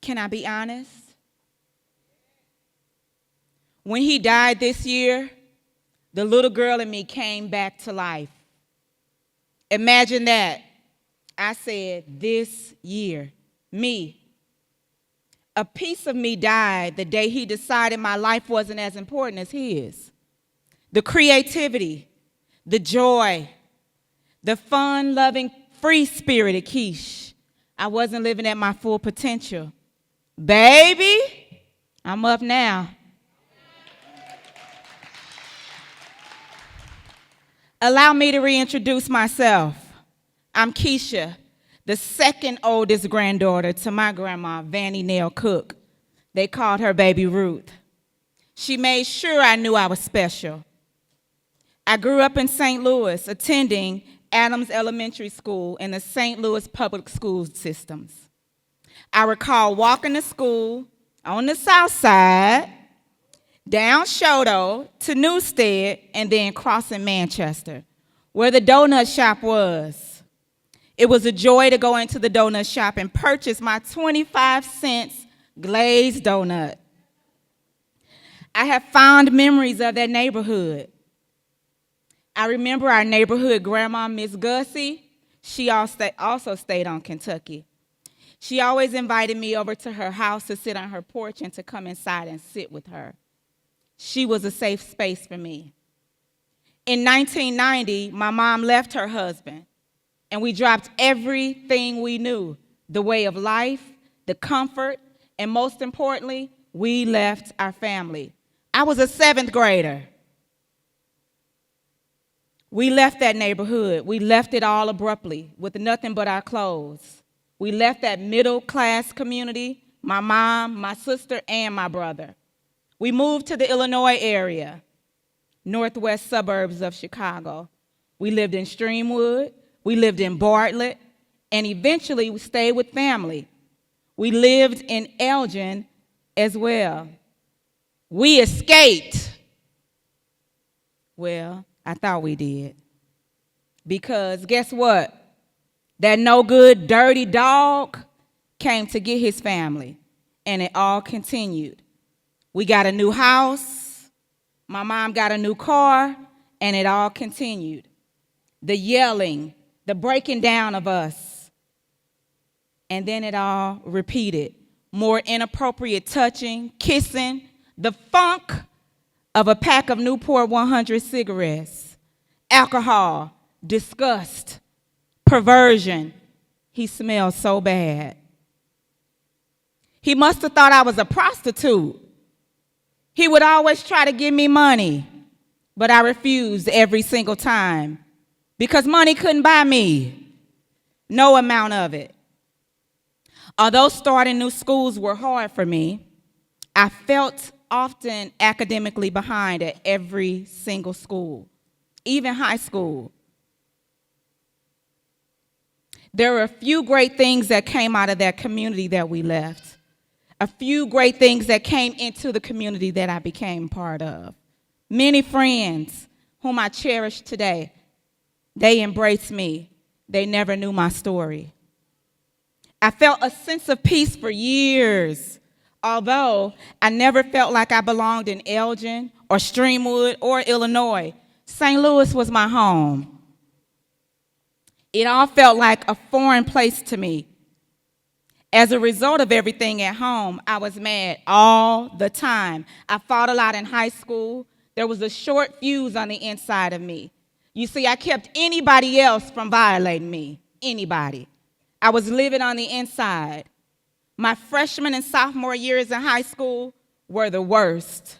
Can I be honest? When he died this year, the little girl in me came back to life. Imagine that. I said, this year, me. A piece of me died the day he decided my life wasn't as important as his. The creativity, the joy, the fun-loving, free-spirited Kesh. I wasn't living at my full potential. Baby, I'm up now. Allow me to reintroduce myself. I'm Kesha, the second oldest granddaughter to my grandma, Vannie Nell Cook. They called her Baby Ruth. She made sure I knew I was special. I grew up in St. Louis, attending Adams Elementary School in the St. Louis public school systems. I recall walking to school on the south side, down Shoto to Newstead, and then crossing Manchester, where the donut shop was. It was a joy to go into the donut shop and purchase my 25-cent glazed donut. I have fond memories of that neighborhood. I remember our neighborhood grandma, Miss Gussie. She also stayed on Kentucky. She always invited me over to her house to sit on her porch and to come inside and sit with her. She was a safe space for me. In 1990, my mom left her husband, and we dropped everything we knew, the way of life, the comfort, and most importantly, we left our family. I was a 7th grader. We left that neighborhood. We left it all abruptly with nothing but our clothes. We left that middle-class community, my mom, my sister, and my brother. We moved to the Illinois area, northwest suburbs of Chicago. We lived in Streamwood, we lived in Bartlett, and eventually we stayed with family. We lived in Elgin as well. We escaped. Well, I thought we did. Because guess what? That no good, dirty dog came to get his family, and it all continued. We got a new house, my mom got a new car, and it all continued. The yelling, the breaking down of us, and then it all repeated. More inappropriate touching, kissing, the funk of a pack of Newport 100 cigarettes, alcohol, disgust, perversion. He smelled so bad. He must have thought I was a prostitute. He would always try to give me money, but I refused every single time because money couldn't buy me, no amount of it. Although starting new schools were hard for me, I felt often academically behind at every single school, even high school. There were a few great things that came out of that community that we left. A few great things that came into the community that I became part of. Many friends whom I cherish today, they embraced me. They never knew my story. I felt a sense of peace for years, although I never felt like I belonged in Elgin or Streamwood or Illinois. St. Louis was my home. It all felt like a foreign place to me. As a result of everything at home, I was mad all the time. I fought a lot in high school. There was a short fuse on the inside of me. You see, I kept anybody else from violating me, anybody. I was living on the inside. My freshman and sophomore years in high school were the worst.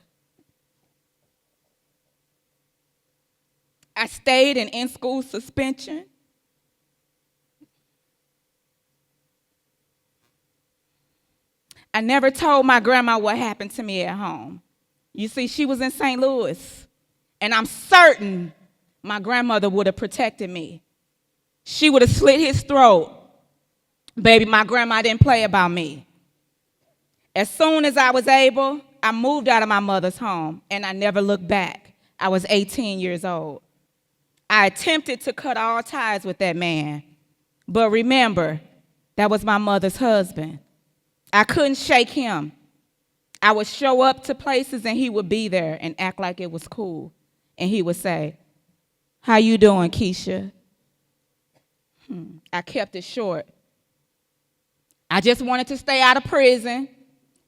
I stayed in in-school suspension. I never told my grandma what happened to me at home. You see, she was in St. Louis, and I'm certain my grandmother would have protected me. She would have slit his throat Baby, my grandma didn't play about me. As soon as I was able, I moved out of my mother's home, and I never looked back. I was 18 years old. I attempted to cut all ties with that man, but remember, that was my mother's husband. I couldn't shake him. I would show up to places, and he would be there and act like it was cool. And he would say, "How you doing, Kesha?" I kept it short. I just wanted to stay out of prison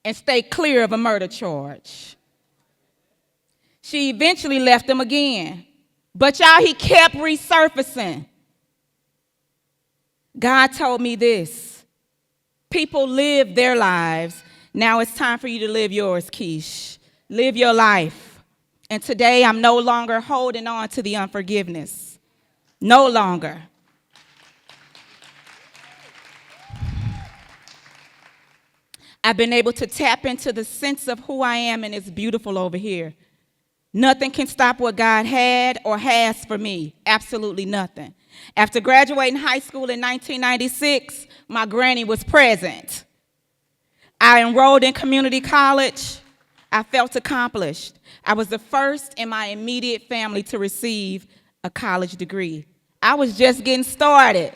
and stay clear of a murder charge. She eventually left him again. But y'all, he kept resurfacing. God told me this: people live their lives. Now it's time for you to live yours, Keish. Live your life. And today I'm no longer holding on to the unforgiveness. No longer. I've been able to tap into the sense of who I am, and it's beautiful over here. Nothing can stop what God had or has for me. Absolutely nothing. After graduating high school in 1996, my granny was present. I enrolled in community college. I felt accomplished. I was the first in my immediate family to receive a college degree. I was just getting started.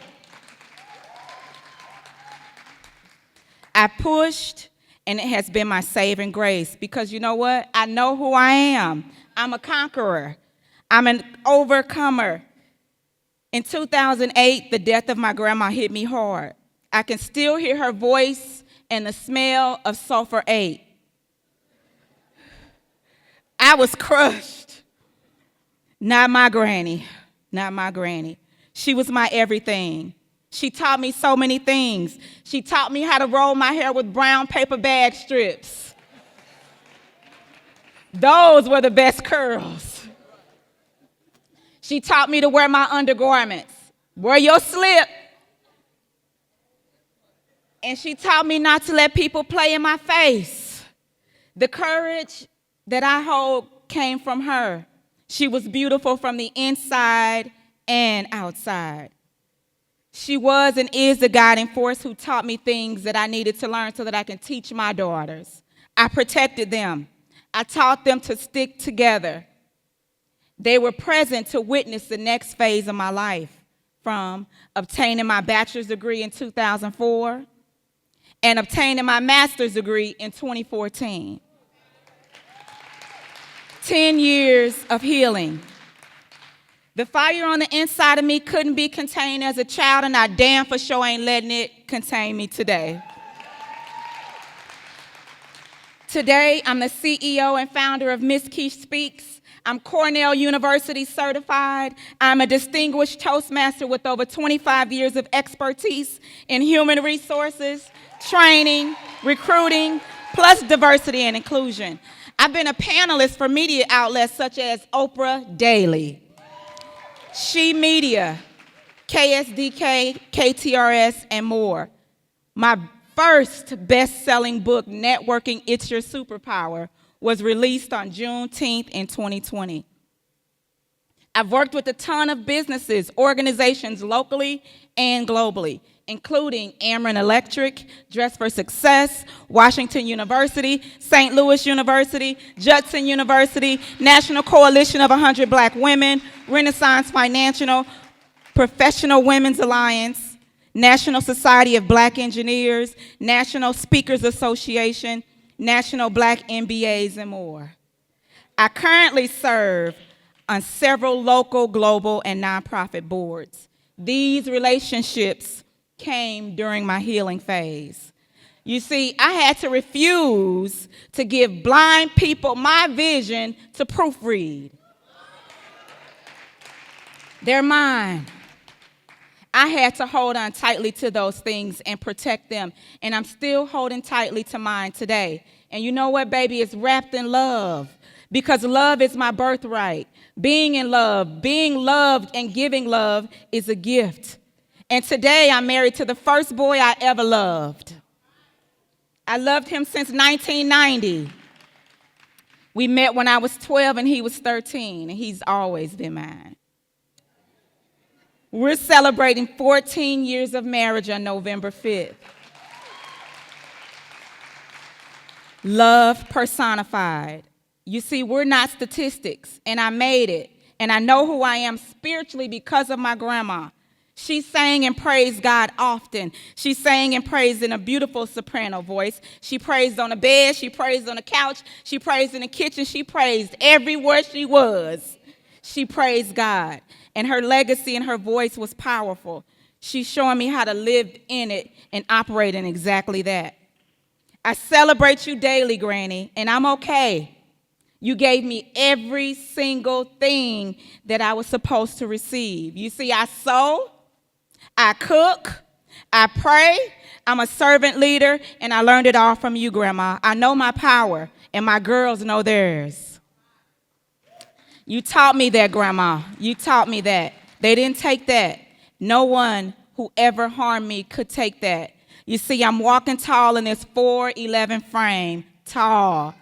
I pushed, and it has been my saving grace, because you know what? I know who I am. I'm a conqueror. I'm an overcomer. In 2008, the death of my grandma hit me hard. I can still hear her voice and the smell of sulfur 8. I was crushed. Not my granny. Not my granny. She was my everything. She taught me so many things. She taught me how to roll my hair with brown paper bag strips. Those were the best curls. She taught me to wear my undergarments. Wear your slip. And she taught me not to let people play in my face. The courage that I hold came from her. She was beautiful from the inside and outside. She was and is the guiding force who taught me things that I needed to learn so that I can teach my daughters. I protected them. I taught them to stick together. They were present to witness the next phase of my life, from obtaining my bachelor's degree in 2004 and obtaining my master's degree in 2014. 10 years of healing. The fire on the inside of me couldn't be contained as a child, and I damn for sure ain't letting it contain me today. Today, I'm the CEO and founder of Miss Keish Speaks. I'm Cornell University certified. I'm a distinguished Toastmaster with over 25 years of expertise in human resources, training, recruiting, plus diversity and inclusion. I've been a panelist for media outlets such as Oprah Daily, She Media, KSDK, KTRS, and more. My first best-selling book, Networking, It's Your Superpower, was released on Juneteenth in 2020. I've worked with a ton of businesses, organizations locally and globally, including Ameren Electric, Dress for Success, Washington University, St. Louis University, Judson University, National Coalition of 100 Black Women, Renaissance Financial, Professional Women's Alliance, National Society of Black Engineers, National Speakers Association, National Black MBAs, and more. I currently serve on several local, global, and nonprofit boards. These relationships came during my healing phase. You see, I had to refuse to give blind people my vision to proofread. They're mine. I had to hold on tightly to those things and protect them, and I'm still holding tightly to mine today. And you know what, baby? It's wrapped in love, because love is my birthright. Being in love, being loved, and giving love is a gift. And today I'm married to the first boy I ever loved. I loved him since 1990. We met when I was 12 and he was 13, and he's always been mine. We're celebrating 14 years of marriage on November 5th. Love personified. You see, we're not statistics, and I made it. And I know who I am spiritually because of my grandma. She sang and praised God often. She sang and praised in a beautiful soprano voice. She praised on the bed. She praised on the couch. She praised in the kitchen. She praised everywhere she was. She praised God. And her legacy and her voice was powerful. She's showing me how to live in it and operate in exactly that. I celebrate you daily, Granny, and I'm okay. You gave me every single thing that I was supposed to receive. You see, I sew, I cook, I pray, I'm a servant leader, and I learned it all from you, Grandma. I know my power, and my girls know theirs. You taught me that, Grandma. You taught me that. They didn't take that. No one who ever harmed me could take that. You see, I'm walking tall in this 4'11" frame, tall.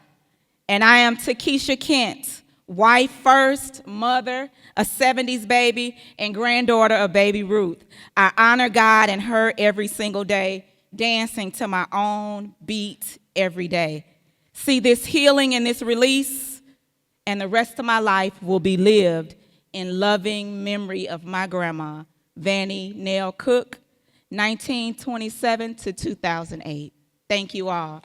And I am Kesha Kent, wife first, mother, a 70s baby, and granddaughter of baby Ruth. I honor God and her every single day, dancing to my own beat every day. See, this healing and this release and the rest of my life will be lived in loving memory of my grandma, Vannie Nell Cook, 1927 to 2008. Thank you all.